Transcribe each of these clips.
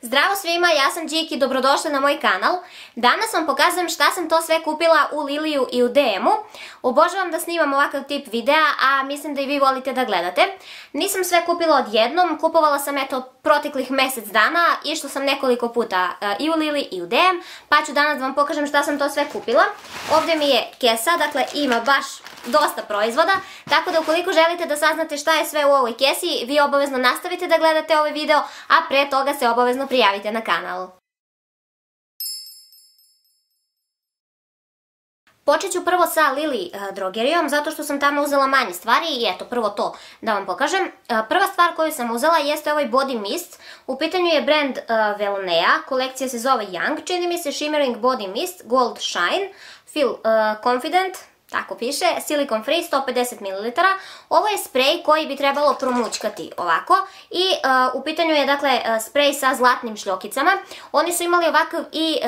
Zdravo svima, ja sam Điki, dobrodošli na moj kanal. Danas vam pokazujem šta sam to sve kupila u Liliju i u DM-u. Obožavam da snimam ovakav tip videa, a mislim da i vi volite da gledate. Nisam sve kupila odjednom, kupovala sam proteklih mjesec dana, išla sam nekoliko puta i u Lili i u DM, pa ću danas da vam pokažem šta sam to sve kupila. Ovdje mi je kesa, dakle ima baš dosta proizvoda, tako da ukoliko želite da saznate šta je sve u ovoj kesi, vi obavezno nastavite da gledate ovaj video, a pre toga se obavezno prijavite na kanal. Počet ću prvo sa Lili drogerijom, zato što sam tamo uzela manje stvari i eto, prvo to da vam pokažem. Prva stvar koju sam uzela jeste ovaj body mist. U pitanju je brand Wellnea, kolekcija se zove Young, čini mi se Shimmering Body Mist, Gold Shine, Feel Confident, tako piše, silicon free, 150 ml. Ovo je sprej koji bi trebalo promućkati ovako i u pitanju je dakle sprej sa zlatnim šljokicama. Oni su imali ovakav i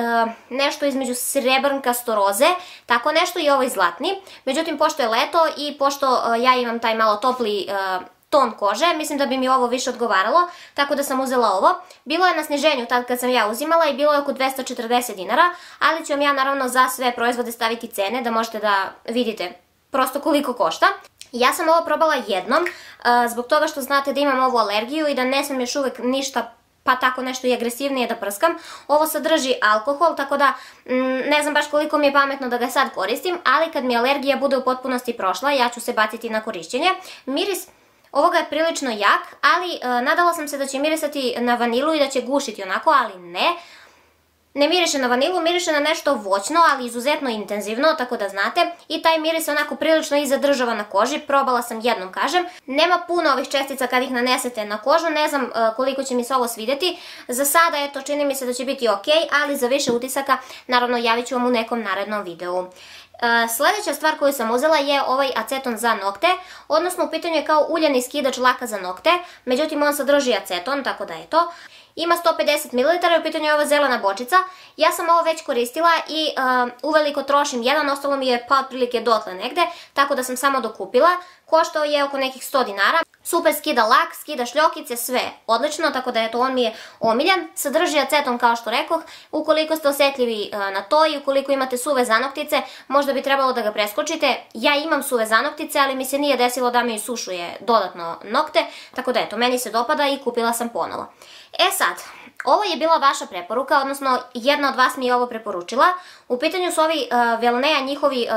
nešto između srebrnkasto roze, tako nešto i ovaj zlatni. Međutim, pošto je leto i pošto ja imam taj malo topli ton kože, mislim da bi mi ovo više odgovaralo, tako da sam uzela ovo. Bilo je na sniženju tad kad sam ja uzimala i bilo je oko 240 dinara, ali ću vam ja naravno za sve proizvode staviti cene da možete da vidite prosto koliko košta. Ja sam ovo probala jednom, zbog toga što znate da imam ovu alergiju i da ne smijem još uvijek ništa pa tako nešto i agresivnije da prskam. Ovo sadrži alkohol, tako da ne znam baš koliko mi je pametno da ga sad koristim, ali kad mi alergija bude u potpunosti prošla, ja ću se baciti na korišćenje. Miris ovoga je prilično jak, ali nadala sam se da će mirisati na vanilu i da će gušiti onako, ali ne. Ne miriše na vanilu, miriše na nešto voćno, ali izuzetno intenzivno, tako da znate. I taj miris onako prilično i zadržava na koži, probala sam jednom, kažem. Nema puno ovih čestica kad ih nanesete na kožu, ne znam koliko će mi se ovo svidjeti. Za sada, eto, čini mi se da će biti ok, ali za više utisaka, naravno, javit ću vam u nekom narednom videu. Sljedeća stvar koju sam uzela je ovaj aceton za nokte, odnosno u pitanju je kao uljani skidač laka za nokte, međutim on sadrži aceton, tako da je to. Ima 150 ml i u pitanju je ova zelena bočica. Ja sam ovo već koristila i uveliko trošim jedan, ostalo mi je pa otprilike dotle negde, tako da sam samo dokupila. Koštao je oko nekih 100 dinara. Super skida lak, skida šljokice, sve odlično, tako da eto on mi je omiljan. Sadrži aceton kao što rekoh, ukoliko ste osjetljivi na to i ukoliko imate suve zanoktice, možda bi trebalo da ga preskočite. Ja imam suve zanoktice, ali mi se nije desilo da mi sušuje dodatno nokte, tako da eto, meni se dopada i kupila sam ponovo. E sad, ovo je bila vaša preporuka, odnosno jedna od vas mi je ovo preporučila. U pitanju su ovi Wellnea njihovi,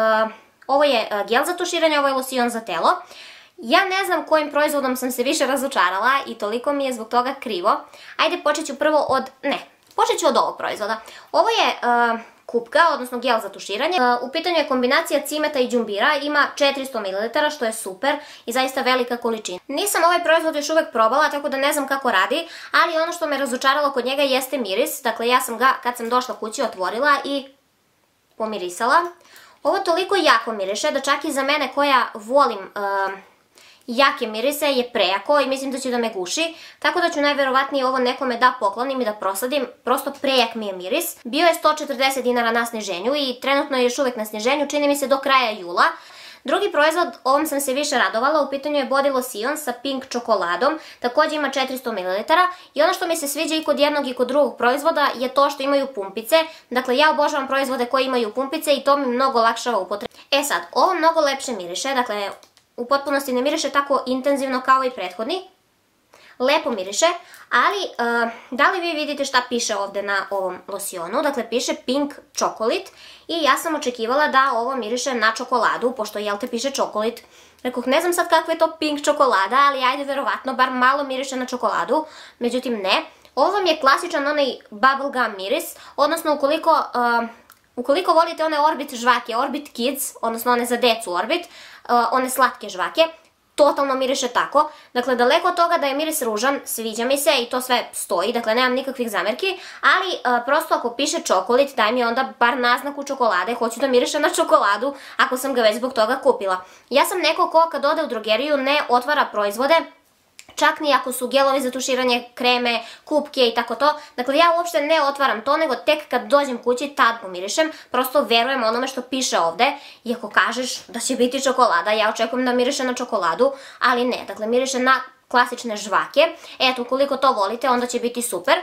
ovo je gel za tuširanje, ovo je losion za telo. Ja ne znam kojim proizvodom sam se više razočarala i toliko mi je zbog toga krivo. Ajde, počet ću prvo počet ću od ovog proizvoda. Ovo je kupka, odnosno gel za tuširanje. U pitanju je kombinacija cimeta i đumbira, ima 400 ml, što je super i zaista velika količina. Nisam ovaj proizvod još uvijek probala, tako da ne znam kako radi, ali ono što me razočaralo kod njega jeste miris. Dakle, ja sam ga, kad sam došla kući, otvorila i pomirisala. Ovo toliko jako miriše da čak i za mene koja volim jake mirise je prejako i mislim da će da me guši, tako da ću najverovatnije ovo nekome da poklonim i da prosadim, prosto prejak mi je miris. Bio je 140 dinara na sniženju i trenutno je još uvijek na sniženju, čini mi se do kraja jula. Drugi proizvod, ovom sam se više radovala, u pitanju je body lotion sa pink čokoladom, također ima 400 ml i ono što mi se sviđa i kod jednog i kod drugog proizvoda je to što imaju pumpice. Dakle, ja obožavam proizvode koji imaju pumpice i to mi mnogo olakšava upotrebu. E sad, ovo mnogo lepše miriše, dakle, u potpunosti ne miriše tako intenzivno kao i prethodni. Lepo miriše, ali da li vi vidite šta piše ovdje na ovom losionu? Dakle, piše pink chocolate i ja sam očekivala da ovo miriše na čokoladu, pošto jel te piše chocolate. Rekoh, ne znam sad kakva je to pink čokolada, ali ajde verovatno, bar malo miriše na čokoladu, međutim ne. Ovo vam je klasičan onaj bubblegum miris, odnosno ukoliko volite one Orbit žvake, Orbit Kids, odnosno one za decu Orbit, one slatke žvake, totalno miriše tako. Dakle, daleko od toga da je miris ružan, sviđa mi se i to sve stoji, dakle nemam nikakvih zamerki, ali prosto ako piše čokolat, daj mi onda bar naznaku čokolade, hoću da miriše na čokoladu ako sam ga već zbog toga kupila. Ja sam neko ko kad ode u drogeriju ne otvara proizvode, čak ni ako su gelovi za tuširanje, kreme, kupke i tako to. Dakle, ja uopšte ne otvaram to, nego tek kad dođem kući tad pomirišem. Prosto verujem onome što piše ovde. Iako kažeš da će biti čokolada, ja očekujem da miriše na čokoladu, ali ne. Dakle, miriše na klasične žvake. Eto, ukoliko to volite, onda će biti super.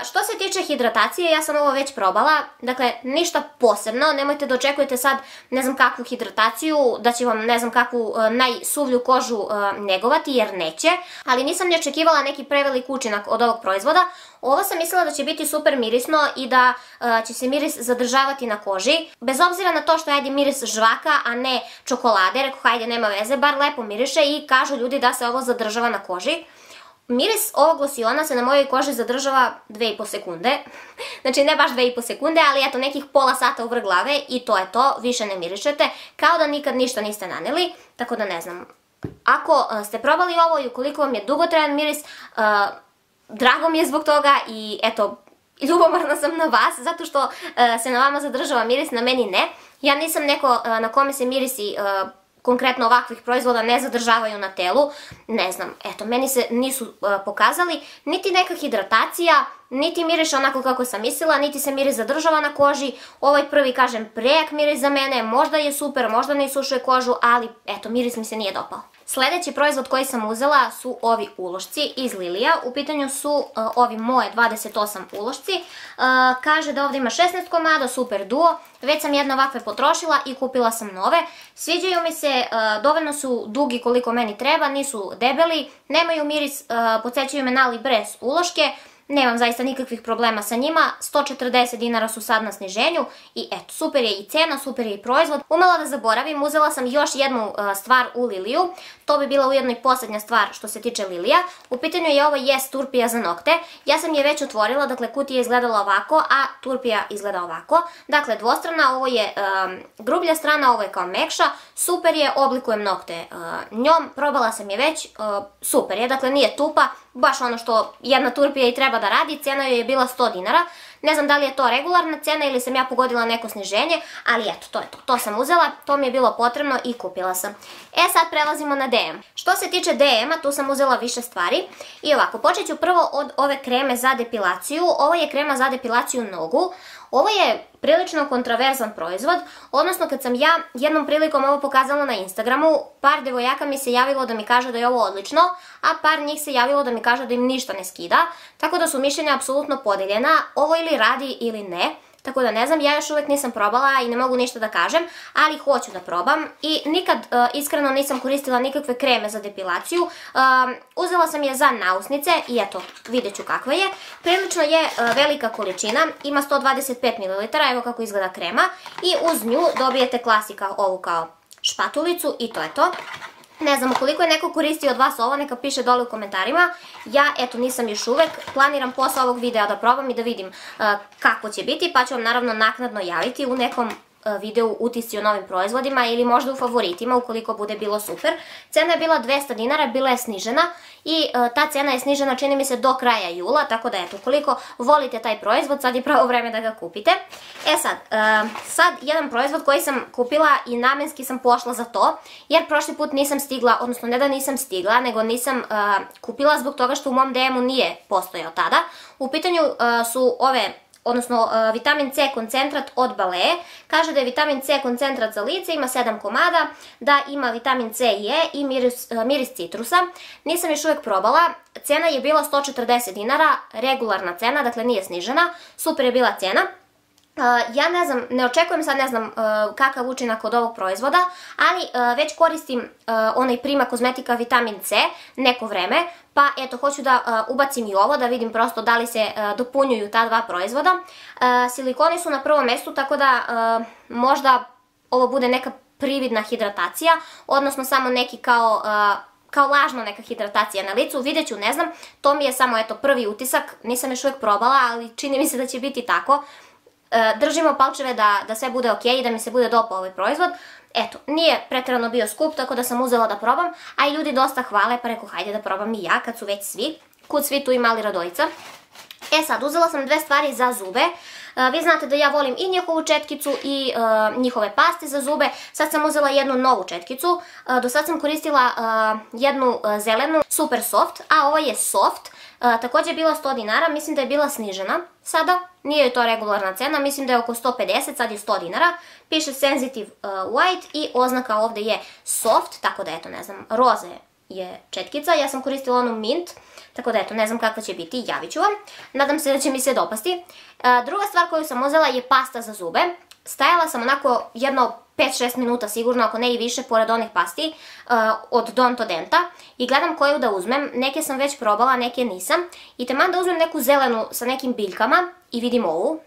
Što se tiče hidratacije, ja sam ovo već probala, dakle, ništa posebno, nemojte da očekujete sad ne znam kakvu hidrataciju, da će vam ne znam kakvu najsuvlju kožu negovati, jer neće, ali nisam ni očekivala neki prevelik učinak od ovog proizvoda. Ovo sam mislila da će biti super mirisno i da će se miris zadržavati na koži. Bez obzira na to što je miris žvaka, a ne čokolade, rekao hajde nema veze, bar lepo miriše i kažu ljudi da se ovo zadržava na koži. Miris ovog losiona se na mojoj koži zadržava 2,5 sekunde. Znači ne baš 2,5 sekunde, ali eto nekih pola sata uvrh glave i to je to, više ne mirišete, kao da nikad ništa niste naneli, tako da ne znam. Ako ste probali ovo i ukoliko vam je dugotrajan miris, drago mi je zbog toga i eto, ljubomorna sam na vas zato što se na vama zadržava miris, na meni ne. Ja nisam neko na kome se mirisi konkretno ovakvih proizvoda ne zadržavaju na telu, ne znam, eto, meni se nisu pokazali, niti neka hidratacija, niti miriše onako kako sam mislila, niti se miris zadržava na koži. Ovaj prvi, kažem, prejak miris za mene, možda je super, možda ne isušuje kožu, ali eto, miris mi se nije dopao. Sljedeći proizvod koji sam uzela su ovi ulošci iz Lilija. U pitanju su ovi moje 28 ulošci. Kaže da ovdje ima 16 komada, super duo. Već sam jedno ovakve potrošila i kupila sam nove. Sviđaju mi se, dovoljno su dugi koliko meni treba, nisu debeli, nemaju miris, podsjećaju me na Libres uloške. Nemam zaista nikakvih problema sa njima, 140 dinara su sad na sniženju i eto, super je i cena, super je i proizvod. Umela da zaboravim, uzela sam još jednu stvar u Liliju, to bi bila ujedno i posljednja stvar što se tiče Lilija. U pitanju je ovo Yes Turpija za nokte, ja sam je već otvorila, dakle kutija je izgledala ovako, a Turpija izgleda ovako. Dakle, dvostrana, ovo je grublja strana, ovo je kao mekša, super je, oblikujem nokte njom, probala sam je već, super je, dakle nije tupa, baš ono što jedna Turpija i treba da radi, cena joj je bila 100 dinara. Ne znam da li je to regularna cena ili sam ja pogodila neko sniženje, ali eto, to je to. To sam uzela, to mi je bilo potrebno i kupila sam. Sad prelazimo na DM. Što se tiče DM-a, tu sam uzela više stvari. I ovako, počet ću prvo od ove kreme za depilaciju. Ovo je krema za depilaciju nogu. Ovo je prilično kontraverzan proizvod, odnosno kad sam ja jednom prilikom ovo pokazala na Instagramu, par devojaka mi se javilo da mi kaže da je ovo odlično, a par njih se javilo da mi kaže da im ništa ne skida, tako da su mišljenja apsolutno podeljena, ovo ili radi ili ne. Tako da ne znam, ja još uvijek nisam probala i ne mogu ništa da kažem, ali hoću da probam i nikad iskreno nisam koristila nikakve kreme za depilaciju. Uzela sam je za nausnice i eto, vidjet ću kakva je. Prilično je velika količina, ima 125 ml, evo kako izgleda krema i uz nju dobijete klasika ovu kao špatulicu i to je to. Ne znam, ukoliko je neko koristio od vas ovo, neka piše dole u komentarima. Ja, eto, nisam još uvek. Planiram posle ovog videa da probam i da vidim kako će biti, pa ću vam naravno naknadno javiti u nekom videu utisci o novim proizvodima ili možda u favoritima ukoliko bude bilo super. Cena je bila 200 dinara, bila je snižena i ta cena je snižena čini mi se do kraja jula, tako da eto, ukoliko volite taj proizvod, sad je pravo vreme da ga kupite. Sad jedan proizvod koji sam kupila i namenski sam pošla za to, jer prošli put nisam stigla, odnosno ne da nisam stigla, nego nisam kupila zbog toga što u mom DM-u nije postojao tada. U pitanju su ove, odnosno vitamin C koncentrat od Balea. Kaže da je vitamin C koncentrat za lice, ima 7 komada, da ima vitamin C i E i miris citrusa. Nisam još uvijek probala, cena je bila 140 dinara, regularna cena, dakle nije snižena, super je bila cena. Ja ne znam, ne očekujem sad ne znam kakav učinak od ovog proizvoda, ali već koristim onaj Prima kozmetika vitamin C neko vreme, pa eto hoću da ubacim i ovo, da vidim prosto da li se dopunjuju ta dva proizvoda. Silikoni su na prvom mjestu, tako da možda ovo bude neka prividna hidratacija, odnosno samo neki kao lažno neka hidratacija na licu, vidjet ću, ne znam, to mi je samo eto prvi utisak, nisam još uvijek probala, ali čini mi se da će biti tako. Držimo palčeve da sve bude ok i da mi se bude dopao ovaj proizvod. Eto, nije pretjerano bio skup, tako da sam uzela da probam, a i ljudi dosta hvale, pa rekao hajde da probam i ja kad su već svi. Kud svi tu i mali Radojica. Sad, uzela sam dve stvari za zube. Vi znate da ja volim i njihovu četkicu i njihove paste za zube. Sad sam uzela jednu novu četkicu. Do sad sam koristila jednu zelenu, super soft, a ovo je soft. Također je bila 100 dinara, mislim da je bila snižena sada. Nije joj to regularna cena, mislim da je oko 150, sad je 100 dinara. Piše sensitive white i oznaka ovdje je soft, tako da eto ne znam, roze je četkica, ja sam koristila onu mint, tako da eto, ne znam kakva će biti, javit ću vam. Nadam se da će mi se dopasti. Druga stvar koju sam uzela je pasta za zube. Stajala sam onako jedno 5-6 minuta sigurno, ako ne i više, pored onih pasti od Don Denta i gledam koju da uzmem. Neke sam već probala, neke nisam. I taman da uzmem neku zelenu sa nekim biljkama i vidim ovu.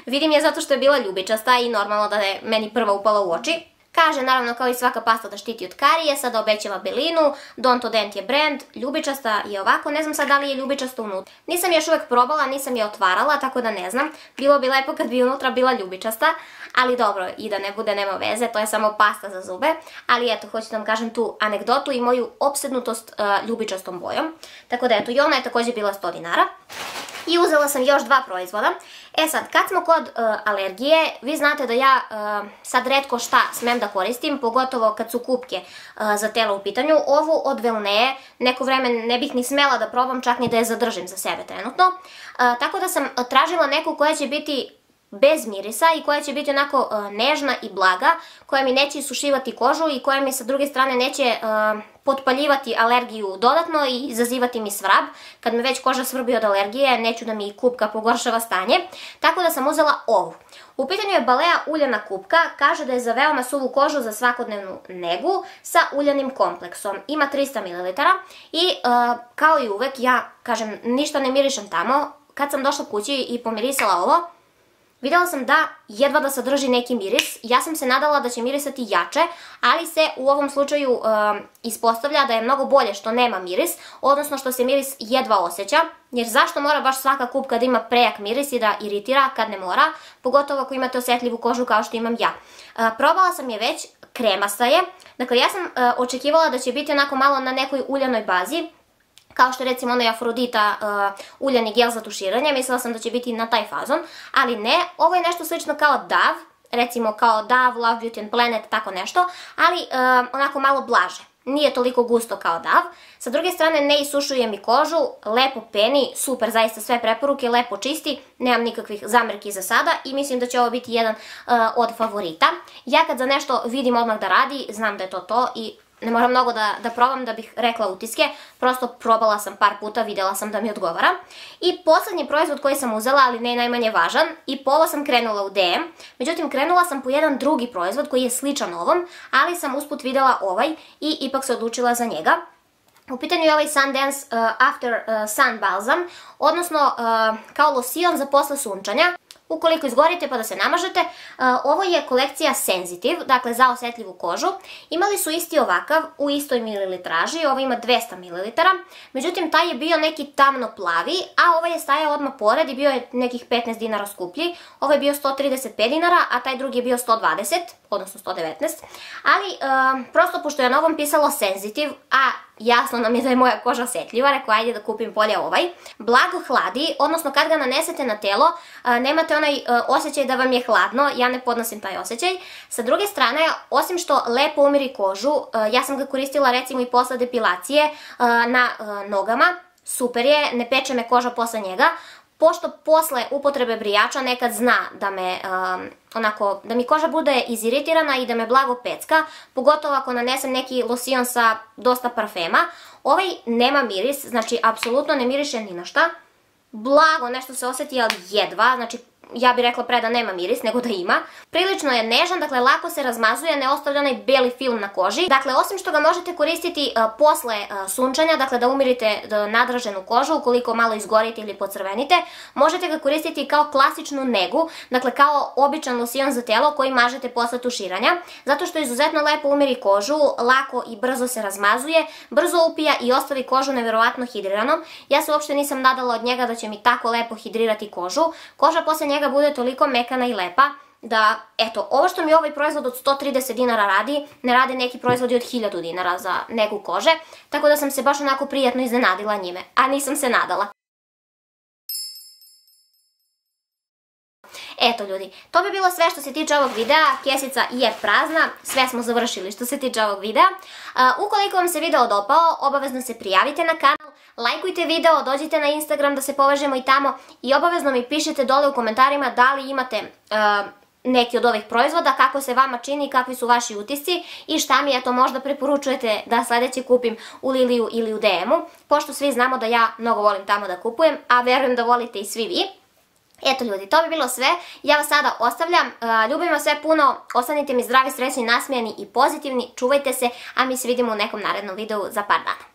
Vidim je zato što je bila ljubičasta i normalno da je meni prva upala u oči. Kaže, naravno, kao i svaka pasta da štiti od karije, sada obećava belinu, Don Dent je brand, ljubičasta je ovako, ne znam sad da li je ljubičasta unutra. Nisam još uvek probala, nisam je otvarala, tako da ne znam. Bilo bi lepo kad bi unutra bila ljubičasta, ali dobro, i da ne bude, nema veze, to je samo pasta za zube. Ali eto, hoću da vam kažem tu anegdotu i moju opsednutost ljubičastom bojom. Tako da eto, i ona je također bila 100 dinara. I uzela sam još 2 proizvoda. E sad, kad smo kod alergije, vi znate da ja sad retko šta smem da koristim, pogotovo kad su kupke za telo u pitanju. Ovu od Wellnea neko vreme ne bih ni smela da probam, čak ni da je zadržim za sebe trenutno. Tako da sam tražila neku koja će biti bez mirisa i koja će biti onako nežna i blaga, koja mi neće isušivati kožu i koja mi sa druge strane neće potpaljivati alergiju dodatno i izazivati mi svrab. Kad me već koža svrbi od alergije, neću da mi kupka pogoršava stanje. Tako da sam uzela ovu. U pitanju je Balea uljana kupka, kaže da je za veoma suvu kožu za svakodnevnu negu sa uljanim kompleksom. Ima 300 ml i kao i uvek, ja kažem, ništa ne mirišem tamo. Kad sam došla kući i pomirisala ovo, videla sam da jedva da sadrži neki miris. Ja sam se nadala da će mirisati jače, ali se u ovom slučaju ispostavlja da je mnogo bolje što nema miris, odnosno što se miris jedva osjeća, jer zašto mora baš svaka kupka da ima prejak miris i da iritira kad ne mora, pogotovo ako imate osjetljivu kožu kao što imam ja. Probala sam je već, kremasta je, dakle ja sam očekivala da će biti onako malo na nekoj uljanoj bazi, kao što je recimo onaj Afrodita uljani gel za tuširanje, mislila sam da će biti na taj fazon, ali ne, ovo je nešto slično kao Dove, recimo kao Dove, Love Beauty and Planet, tako nešto, ali onako malo blaže. Nije toliko gusto kao Dove. Sa druge strane ne isušuje mi kožu, lepo peni, super, zaista sve preporuke, lepo čisti, nemam nikakvih zamerki za sada i mislim da će ovo biti jedan od favorita. Ja kad za nešto vidim odmah da radi, znam da je to to i ne moram mnogo da probam da bih rekla utiske, prosto probala sam par puta, videla sam da mi odgovara. I poslednji proizvod koji sam uzela, ali ne najmanje važan, i po ovo sam krenula u DM, međutim krenula sam po jedan drugi proizvod koji je sličan ovom, ali sam usput videla ovaj i ipak se odlučila za njega. U pitanju je ovaj Sundance After Sun Balsam, odnosno kao losion za posle sunčanja. Ukoliko izgorite pa da se namažete, ovo je kolekcija Sensitive, dakle za osjetljivu kožu. Imali su isti ovakav u istoj mililitraži, ovo ima 200 ml, međutim taj je bio neki tamno plavi, a ovaj je stajao odmah pored i bio je nekih 15 dinara skuplji. Ovo je bio 135 dinara, a taj drugi je bio 120, odnosno 119, ali prosto pošto je na ovom pisalo Sensitive, a jasno nam je da je moja koža osjetljiva, rekao ajde da kupim bolje ovaj. Blago hladi, odnosno kad ga nanesete na telo, nemate onaj osjećaj da vam je hladno, ja ne podnosim taj osjećaj. Sa druge strane, osim što lepo umiri kožu, ja sam ga koristila recimo i posle depilacije na nogama, super je, ne peče me koža posle njega, pošto posle upotrebe brijača nekad zna da me onako, da mi koža bude iziritirana i da me blago pecka, pogotovo ako nanesem neki losion sa dosta parfema. Ovaj nema miris, znači apsolutno ne miriše ni na šta. Blago nešto se osjeti, ali jedva, znači ja bih rekla pre da nema miris, nego da ima. Prilično je nežan, dakle lako se razmazuje, ne ostavlja onaj beli film na koži. Dakle, osim što ga možete koristiti posle sunčanja, dakle da umirite nadraženu kožu, ukoliko malo izgorite ili pocrvenite, možete ga koristiti kao klasičnu negu, dakle kao običan losion za telo koji mažete posle tuširanja, zato što izuzetno lepo umiri kožu, lako i brzo se razmazuje, brzo upija i ostavi kožu neverovatno hidriranom. Ja se uopšte nisam nadala od njega da će mi tako lepo hidrirati kožu. Koža posle njega bude toliko mekana i lepa da, eto, ovo što mi ovaj proizvod od 130 dinara radi, ne rade neki proizvodi od 1000 dinara za negu kože, tako da sam se baš onako prijatno iznenadila njime, a nisam se nadala. Eto ljudi, to bi bilo sve što se tiče ovog videa, kesica je prazna, sve smo završili što se tiče ovog videa. Ukoliko vam se video dopao, obavezno se prijavite na kanal, lajkujte video, dođite na Instagram da se povežemo i tamo i obavezno mi pišite dole u komentarima da li imate neki od ovih proizvoda, kako se vama čini, kakvi su vaši utisci i šta mi eto možda preporučujete da sledeće kupim u Liliju ili u DM-u, pošto svi znamo da ja mnogo volim tamo da kupujem, a verujem da volite i svi vi. Eto ljudi, to bi bilo sve, ja vas sada ostavljam, ljubim vas sve puno, ostanite mi zdravi, srećni, nasmijani i pozitivni, čuvajte se, a mi se vidimo u nekom narednom videu za par dana.